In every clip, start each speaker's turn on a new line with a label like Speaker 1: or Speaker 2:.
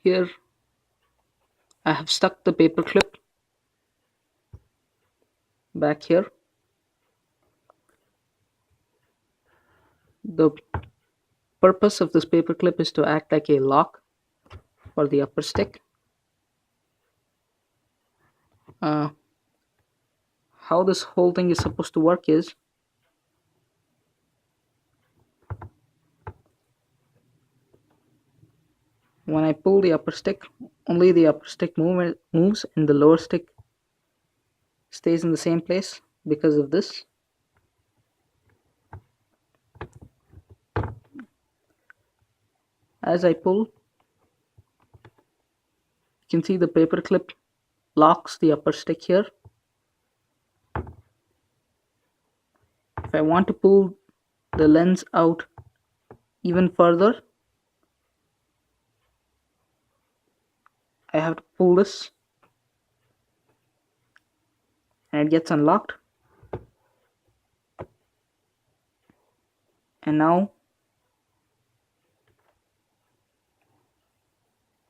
Speaker 1: Here I have stuck the paper clip back here. The purpose of this paper clip is to act like a lock for the upper stick. How this whole thing is supposed to work is when I pull the upper stick, only the upper stick moves and the lower stick stays in the same place because of this. As I pull, you can see the paper clip locks the upper stick here. If I want to pull the lens out even further, I have to pull this and it gets unlocked, and now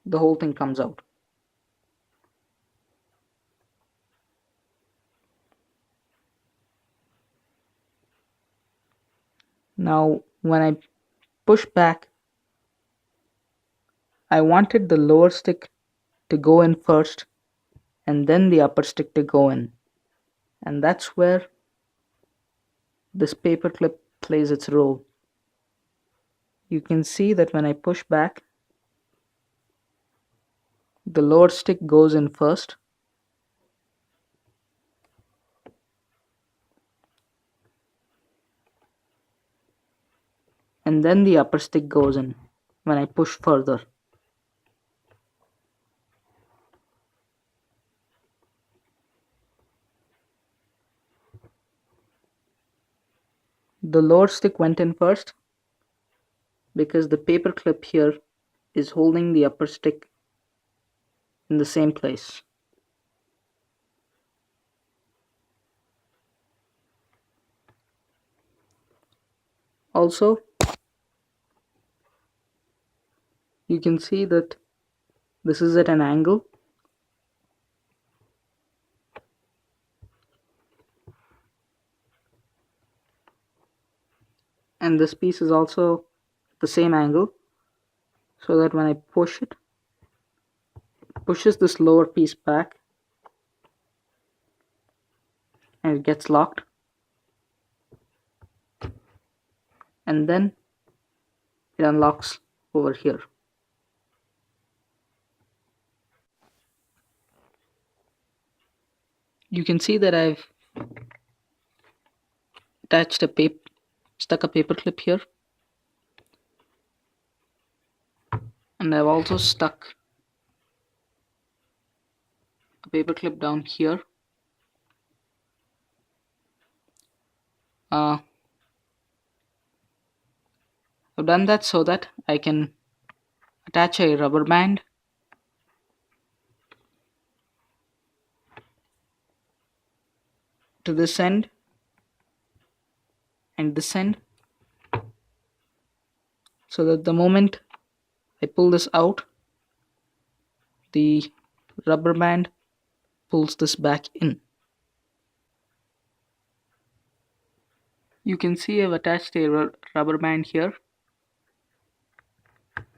Speaker 1: the whole thing comes out. Now when I push back, I wanted the lower stick to go in first and then the upper stick to go in, and that's where this paper clip plays its role. You can see that when I push back, the lower stick goes in first, and then the upper stick goes in when I push further. The lower stick went in first because the paper clip here is holding the upper stick in the same place. Also, you can see that this is at an angle, and this piece is also the same angle, so that when I push it, pushes this lower piece back and it gets locked, and then it unlocks over here. You can see that I've attached stuck a paper clip here, and I've also stuck a paper clip down here. I've done that so that I can attach a rubber band to this end and this end, so that the moment I pull this out, the rubber band pulls this back in. You can see I've attached a rubber band here.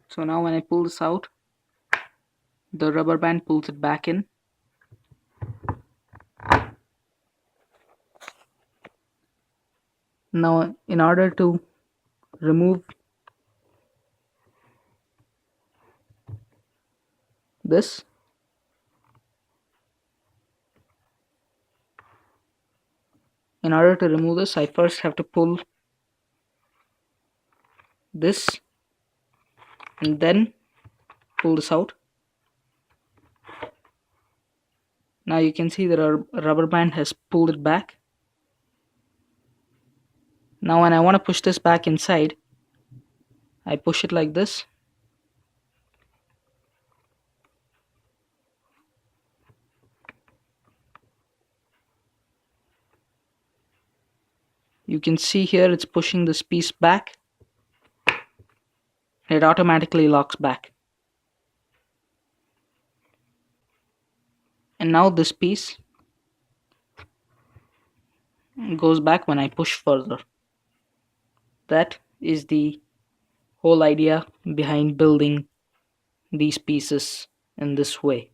Speaker 1: So now when I pull this out, the rubber band pulls it back in. Now in order to remove this, I first have to pull this and then pull this out. Now you can see that our rubber band has pulled it back. Now when I want to push this back inside, I push it like this. You can see here it's pushing this piece back. It automatically locks back. And now this piece goes back when I push further. That is the whole idea behind building these pieces in this way.